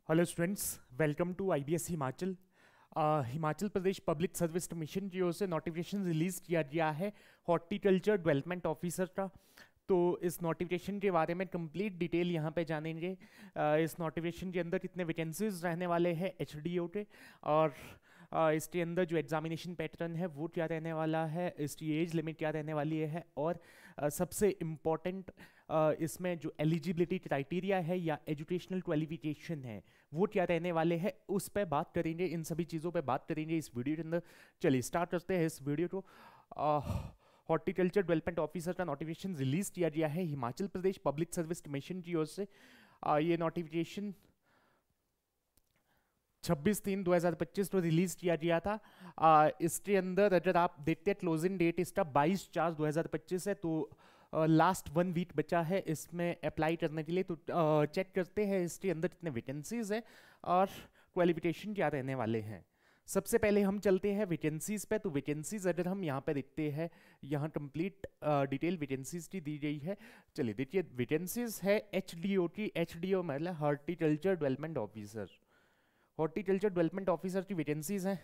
Hello students, welcome to IBS Himachal. Himachal Pradesh public service commission की ओर से नोटिफिकेशन रिलीज किया गया है हॉर्टिकल्चर डेवलपमेंट ऑफिसर का। तो इस नोटिफिकेशन के बारे में कंप्लीट डिटेल यहाँ पे जानेंगे। इस नोटिफिकेशन के अंदर कितने वैकेंसीज रहने वाले हैं एचडीओ के, और इसके अंदर जो एग्जामिनेशन पैटर्न है वो क्या रहने वाला है, इसकी एज लिमिट क्या रहने वाली है, और सबसे इम्पॉर्टेंट इसमें जो एलिजिबिलिटी क्राइटेरिया है या एजुकेशनल क्वालिफिकेशन है वो क्या रहने वाले हैं, उस पर बात करेंगे। इन सभी चीज़ों पे बात करेंगे इस वीडियो के अंदर। चलिए स्टार्ट करते हैं इस वीडियो को। हॉर्टिकल्चर डेवलपमेंट ऑफिसर का नोटिफिकेशन रिलीज किया गया है Himachal Pradesh public service commission की ओर से। ये नोटिफिकेशन 26/3/2025 को रिलीज किया गया था। इसके अंदर अगर आप देखते हैं क्लोजिंग डेट इसका 22/4/2025 है, तो लास्ट 1 वीक बचा है इसमें अप्लाई करने के लिए। तो चेक करते हैं इसके अंदर कितने वैकेंसीज हैं और क्वालिफिकेशन क्या रहने वाले हैं। सबसे पहले हम चलते हैं वैकेंसीज पे। तो वैकेंसीज अगर हम यहाँ पे देखते हैं, यहाँ कंप्लीट डिटेल वैकेंसीज की दी गई है। चलिए देखिए, वैकेंसीज है एचडीओ की। एचडीओ मतलब horticulture development officer. Horticulture development officer की वैकेंसीज हैं।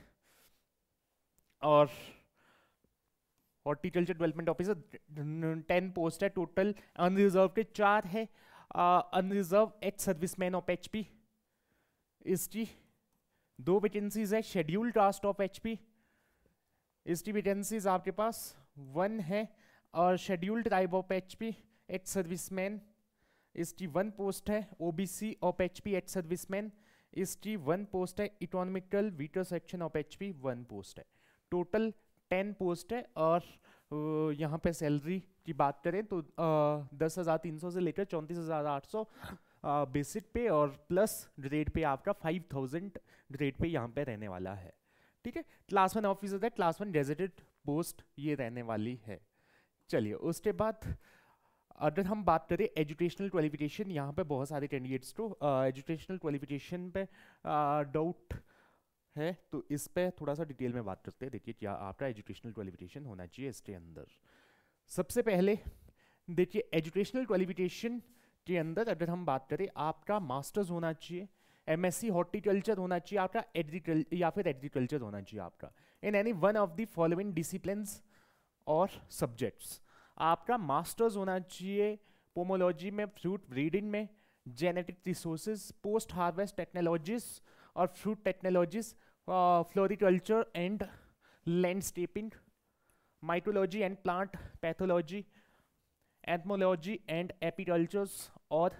और हॉर्टिकल्चर डेवलपमेंट ऑफिसर 10 पोस्ट है टोटल। अनरिजर्व के 4 है। Unreserve ex serviceman of HP, इसकी 2 वैकेंसीज है। शेड्यूल्ड कास्ट ऑफ एचपी, इसकी वैकेंसीज आपके पास 1 है। और scheduled tribe of HP ex serviceman, इसकी 1 पोस्ट है। OBC of HP ex serviceman, इसकी 1 पोस्ट है। Economical weaker section of HP 1 post है। टोटल 10 पोस्ट है। और यहाँ पे सैलरी की बात करें तो 10,300 से लेकर 34,800 बेसिक पे, और प्लस ग्रेड पे आपका 5,000 ग्रेड पे यहाँ पे रहने वाला है। ठीक है, क्लास 1 ऑफिसर है, क्लास 1 गेजेटेड पोस्ट ये रहने वाली है। चलिए उसके बाद अगर हम बात करें एजुकेशनल क्वालिफिकेशन, यहाँ पे बहुत सारे कैंडिडेट्स को एजुकेशनल क्वालिफिकेशन पे डाउट है, तो इस पे थोड़ा सा डिटेल में बात करते हैं। देखिए क्या आपका एजुकेशनल क्वालिफिकेशन होना चाहिए इसके अंदर। सबसे पहले देखिए, एजुकेशनल क्वालिफिकेशन के अंदर अगर हम बात करें, आपका मास्टर्स होना चाहिए, एमएससी हॉर्टिकल्चर होना चाहिए आपका, एग्रीकल्चर या फिर एग्रीकल्चर होना चाहिए आपका in any one of the following disciplines और सब्जेक्ट्स। आपका मास्टर्स होना चाहिए पोमोलॉजी में, फ्रूट ब्रीडिंग में, genetic resources, post harvest technologies और fruit technologies, floriculture and landscaping, mycology and plant pathology, entomology and apicultures और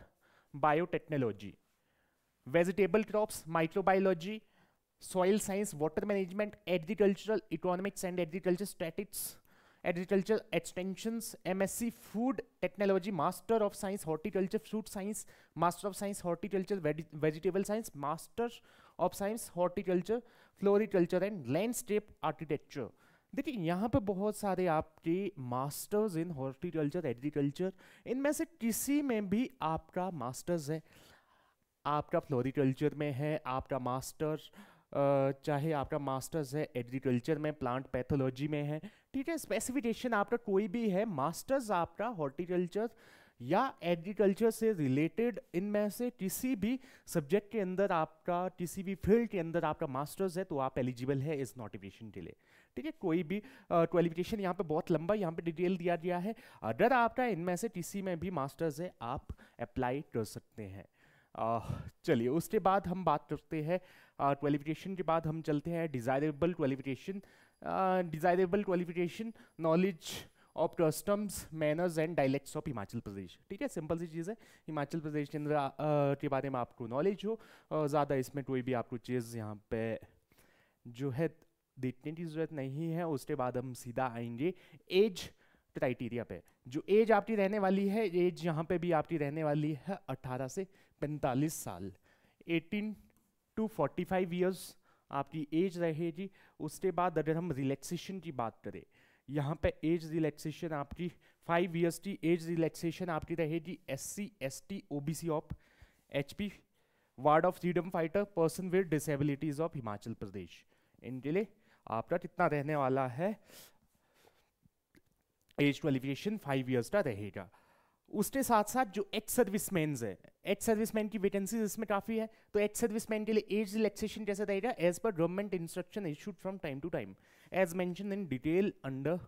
biotechnology, vegetable crops, microbiology, soil science, water management, agricultural economics and agriculture statics, agriculture extensions, MSc food technology, master of science horticulture fruit science, master of science horticulture vegetable science, master of science horticulture floriculture and landscape architecture. देखिए यहाँ पे बहुत सारे आपके masters in horticulture agriculture, इनमें से किसी में भी आपका मास्टर्स है। आपका फ्लोरिकल्चर में है आपका मास्टर, चाहे आपका मास्टर्स है एग्रीकल्चर में, प्लांट पैथोलॉजी में है, ठीक है, स्पेसिफिकेशन आपका कोई भी है, मास्टर्स आपका हॉर्टिकल्चर या एग्रीकल्चर से रिलेटेड इनमें से किसी भी सब्जेक्ट के अंदर आपका, किसी भी फील्ड के अंदर आपका मास्टर्स है, तो आप एलिजिबल है इस नोटिफिकेशन के लिए। ठीक है, कोई भी क्वालिफिकेशन यहाँ पे बहुत लंबा यहाँ पे डिटेल दिया गया है। अगर आपका इनमें से किसी में भी मास्टर्स है, आप अप्लाई कर सकते हैं। चलिए उसके बाद हम बात करते हैं क्वालिफिकेशन के बाद हम चलते हैं desirable qualification. Desirable qualification knowledge of customs, manners and dialects of Himachal Pradesh. ठीक है, सिंपल सी चीज़ है, हिमाचल प्रदेश के अंदर के बारे में आपको नॉलेज हो, ज़्यादा इसमें कोई भी आपको चीज़ यहाँ पे जो है देखने की ज़रूरत नहीं है। उसके बाद हम सीधा आएंगे एज क्राइटेरिया पे। जो एज आपकी रहने वाली है, एज यहाँ पे भी आपकी रहने वाली है 18 से 45 साल, 18 to 45 ईयर्स आपकी एज रहेगी। उसके बाद अगर हम रिलैक्सेशन की बात करें, यहाँ पे एज रिलैक्सेशन आपकी 5 ईयर्स की एज रिलैक्सेशन आपकी रहेगी SC ST OBC of HP, ward of freedom fighter, person with disabilities of Himachal Pradesh, इनके लिए आपका कितना रहने वाला है, एज क्वालिफिकेशन 5 ईयर्स का रहेगा। उसके साथ साथ जो एक्स सर्विसमैन है, एक्स सर्विसमैन की वैकेंसीज इसमें काफ़ी है, तो एक्स सर्विसमैन के लिए एज रिलैक्सेशन कैसे रहेगा, as per government instruction issued from time to time as mentioned in detail under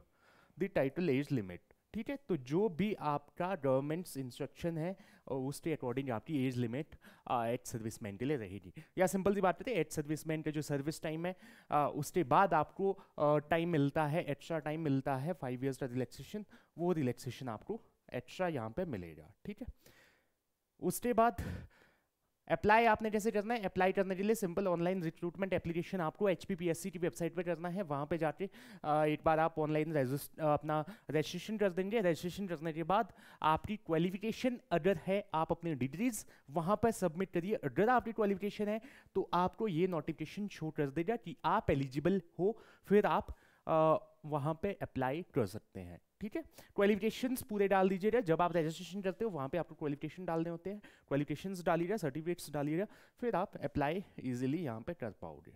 the title age limit. ठीक है, तो जो भी आपका गवर्नमेंट्स इंस्ट्रक्शन है उसके अकॉर्डिंग आपकी एज लिमिट एक्स सर्विसमैन के लिए रहेगी। या सिंपल सी बात करते हैं, एक्स सर्विसमैन का जो सर्विस टाइम है उसके बाद आपको टाइम मिलता है, एक्स्ट्रा टाइम मिलता है 5 ईयर्स का रिलैक्सेशन, वो रिलैक्सेशन आपको एक्स्ट्रा यहाँ पे मिलेगा। ठीक है, उसके बाद अप्लाई आपने कैसे करना है, अप्लाई करने के लिए सिंपल ऑनलाइन रिक्रूटमेंट एप्लीकेशन आपको HPPSC की वेबसाइट पे करना है। वहाँ पे जाके एक बार आप ऑनलाइन अपना रजिस्ट्रेशन कर देंगे। रजिस्ट्रेशन करने के बाद आपकी क्वालिफिकेशन अगर है, आप अपनी डिग्रीज वहाँ पर सबमिट करिए। अगर आपकी क्वालिफिकेशन है तो आपको ये नोटिफिकेशन शो कर देगा कि आप एलिजिबल हो, फिर आप वहाँ पे अप्लाई कर सकते हैं। ठीक है, क्वालिफिकेशंस पूरे डाल दीजिएगा। जब आप रजिस्ट्रेशन करते हो वहाँ पे आपको क्वालिफिकेशन डालने होते हैं, क्वालिफिकेशंस डालिएगा, सर्टिफिकेट्स डालिएगा, फिर आप अप्लाई इजीली यहाँ पे कर पाओगे।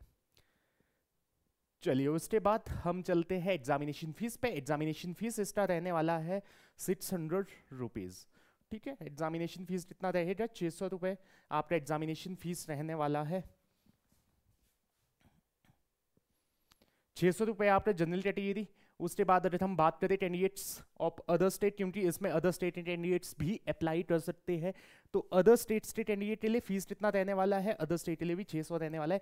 चलिए, उसके बाद हम चलते हैं एग्जामिनेशन फीस पे। एग्जामिनेशन फीस इसका रहने वाला है 600 रुपीज़। ठीक है, एग्जामिनेशन फीस कितना रहेगा, 600 रुपये आपका एग्जामिनेशन फीस रहने वाला है। 600 रुपये आपका जनरल कैटेगरी। उसके बाद अगर हम बात करें कैंडिडेट्स ऑफ अदर स्टेट, क्योंकि इसमें अदर स्टेट के कैंडिडेट्स भी अप्लाई कर सकते हैं, तो अदर स्टेट्स के कैंडिडेट के लिए फीस कितना रहने वाला है, अदर स्टेट के लिए भी 600 रहने वाला है।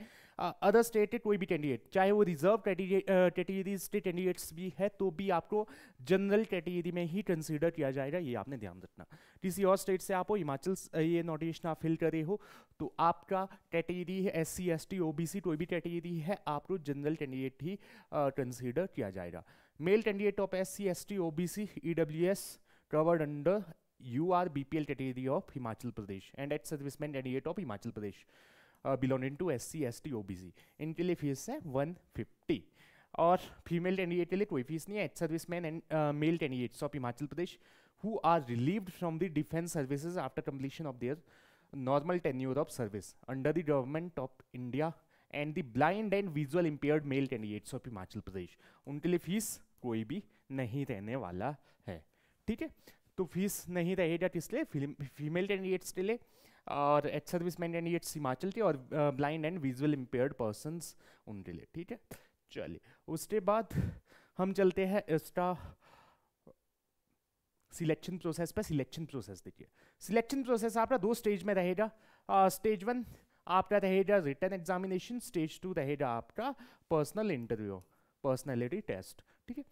अदर स्टेट के कोई भी कैंडिडेट, चाहे वो रिजर्व कैटेगरीज के कैंडिडेट्स भी है, तो भी आपको जनरल कैटेगरी में ही कंसीडर किया जाएगा, ये आपने ध्यान रखना। किसी और स्टेट से आप हो, हिमाचल ये नोटिफिकेशन आप फिल करे हो, तो आपका कैटेगरी है SC ST OBC कोई भी कैटेगरी है, आपको जनरल कैंडिडेट ही कंसीडर किया जाएगा। Male candidate of SC ST OBC EWS covered under URBPL category of Himachal Pradesh and ex serviceman candidate of Himachal Pradesh belonging to SC ST OBC, इनके लिए fees है 150। और female candidate के लिए कोई fees नहीं है। Ex serviceman and male candidates of Himachal Pradesh who are relieved from the defense services after completion of their normal tenure of service under the government of India and the blind and visual impaired male candidates of Himachal Pradesh, उनके लिए fees कोई भी नहीं रहने वाला है। ठीक है, तो फीस नहीं रहेगा किस लिए, फीमेल कैंडिडेट्स के लिए, और एक्स सर्विसमैन कैंडिडेट्स हिमाचल के, और blind and visual impaired persons उनके लिए। ठीक है, चलिए, उसके बाद हम चलते हैं इसका सिलेक्शन प्रोसेस पर। सिलेक्शन प्रोसेस देखिए, सिलेक्शन प्रोसेस आपका 2 स्टेज में रहेगा। स्टेज 1 आपका रहेगा रिटन एग्जामिनेशन, स्टेज 2 रहेगा आपका पर्सनल इंटरव्यू, पर्सनैलिटी टेस्ट। ठीक है,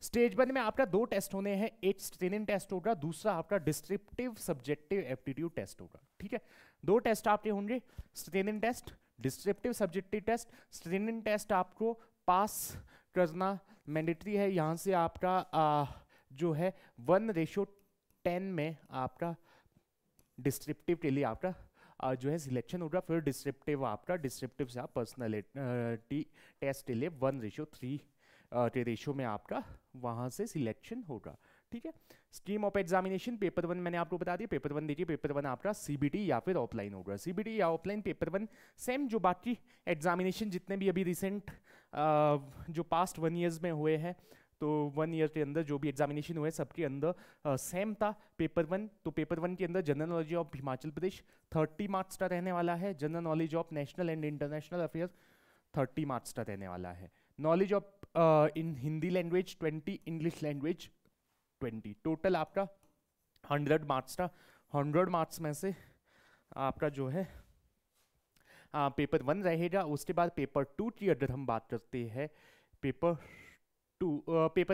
स्टेज 1 में आपका 2 टेस्ट होने हैं, एक स्क्रीनिंग टेस्ट होगा, दूसरा आपका डिस्क्रिप्टिव सब्जेक्टिव एप्टीट्यूड टेस्ट होगा। ठीक है, 2 टेस्ट आपके होंगे, screening test, descriptive subjective test. Screening test आपको पास करना मैंडेटरी है। यहाँ से आपका जो है 1:10 में आपका डिस्क्रिप्टिव के लिए आपका जो है सिलेक्शन होगा, फिर डिस्क्रिप्टिव से आप पर्सनैलिटी टेस्ट के लिए 1:3 के रेशो में आपका वहाँ से सिलेक्शन होगा। ठीक है, स्कीम ऑफ एग्जामिनेशन, पेपर 1 मैंने आपको बता दिया। पेपर 1 देखिए, पेपर 1 आपका CBT या फिर ऑफलाइन होगा। CBT या ऑफलाइन, पेपर 1 सेम जो बाकी एग्जामिनेशन जितने भी अभी रिसेंट जो पास्ट 1 ईयर्स में हुए हैं, तो 1 ईयर के अंदर जो भी एग्जामिनेशन हुए सबके अंदर सेम था पेपर 1। तो पेपर 1 के अंदर general knowledge of Himachal Pradesh 30 marks का रहने वाला है। General knowledge of national and international affairs 30 marks का रहने वाला है। Knowledge of in Hindi language 20, English language 20, total आपका 100 मार्क्स का। 100 मार्क्स में से आपका जो है पेपर 1 रहेगा। उसके बाद पेपर 2 की अगर हम बात करते हैं, पेपर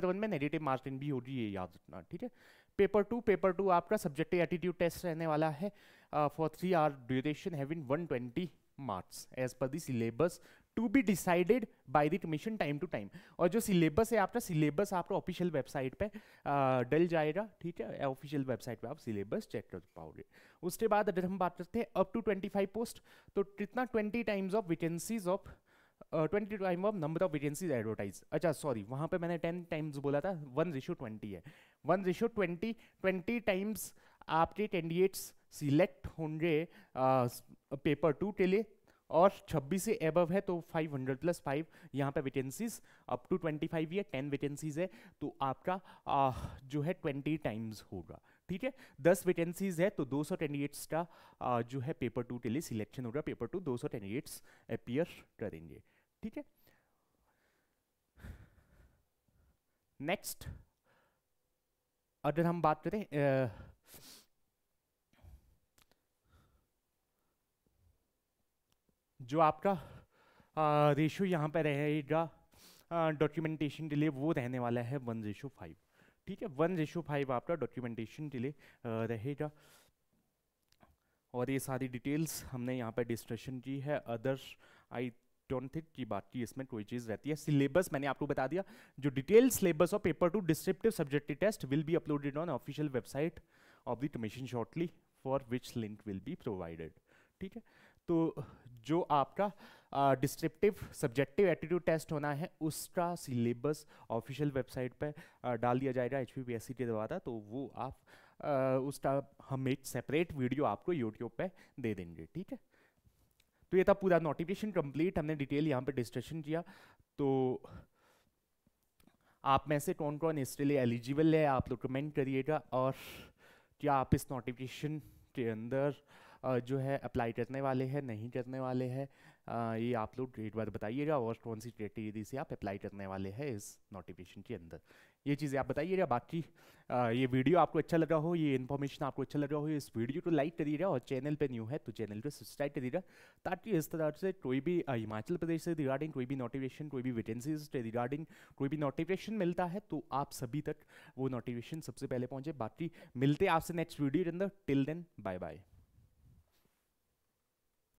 1 में नेगेटिव मार्किंग भी होगी, ये याद रखना। ठीक है, पेपर 2 आपका सब्जेक्टिव एटीट्यूड टेस्ट रहने वाला है for 3 hour duration having 120 marks as per the syllabus to be decided by the commission time to time. और जो सिलेबस है आपका, सिलेबस आपका ऑफिशियल वेबसाइट पे डल जाएगा। ठीक है, ऑफिशियल वेबसाइट पे आप सिलेबस चेक कर पाओगे। उसके बाद अगर हम बात करते हैं अप टू 25 पोस्ट, तो कितना 20 times of vacancies of 20 time of number of vacancies advertise. अच्छा सॉरी, वहाँ पे मैंने 10 टाइम्स बोला था, 1:20 है। 1:20, 20 टाइम्स आपके कैंडिडेट्स सिलेक्ट होंगे पेपर 2 के लिए, और 26 से एबव है तो 500 + 5 यहाँ पे वैकेंसीज अप टू 25 है, 10 वैकेंसीज है, तो आपका जो है 20 टाइम्स होगा। ठीक है। 10 वैकेंसीज है तो 200 कैंडिडेट्स का जो है पेपर 2 के लिए सिलेक्शन होगा। पेपर 2 200 कैंडिडेट्स अपीयर करेंगे। ठीक है। नेक्स्ट अगर हम बात करें जो आपका रेशियो यहाँ पे रहेगा डॉक्यूमेंटेशन के लिए, वो रहने वाला है 1:5। ठीक है, 1:5 आपका डॉक्यूमेंटेशन के लिए रहेगा। और ये सारी डिटेल्स हमने यहाँ पे डिस्कशन की है। अदर आई डोंट थिंक कि बाकी इसमें कोई चीज़ रहती है। सिलेबस मैंने आपको बता दिया। जो detail syllabus of paper 2 descriptive subjective test will be uploaded on official website of the commission shortly, for which link will be provided. ठीक है, तो जो आपका डिस्क्रिप्टिव सब्जेक्टिव एप्टीट्यूड टेस्ट होना है उसका सिलेबस ऑफिशियल वेबसाइट पर डाल दिया जाएगा HPPSC के द्वारा। तो वो आप उसका हम एक सेपरेट वीडियो आपको यूट्यूब पे दे देंगे। ठीक है, तो ये था पूरा नोटिफिकेशन कंप्लीट। हमने डिटेल यहाँ पे डिस्कशन किया। तो आप में से कौन कौन इसके लिए एलिजिबल है आप लोग कमेंट करिएगा, और क्या आप इस नोटिफिकेशन के अंदर जो है अप्लाई करने वाले हैं, नहीं करने वाले हैं, ये आप लोग एक बार बताइएगा। और कौन सी कैटेगरी से आप अप्लाई करने वाले हैं इस नोटिफिकेशन के अंदर, ये चीज़ें आप बताइएगा। बाकी ये वीडियो आपको अच्छा लगा हो, ये इन्फॉर्मेशन आपको अच्छा लगा हो, इस वीडियो को लाइक करिएगा, और चैनल पे न्यू है तो चैनल को सब्सक्राइब करिएगा, ताकि इस तरह से कोई भी हिमाचल प्रदेश से रिगार्डिंग कोई भी नोटिफिकेशन, कोई भी वैकेंसीज से रिगार्डिंग कोई भी नोटिफिकेशन मिलता है तो आप सभी तक वो नोटिफिकेशन सबसे पहले पहुँचे। बाकी मिलते हैं आपसे नेक्स्ट वीडियो के अंदर। Till then bye bye.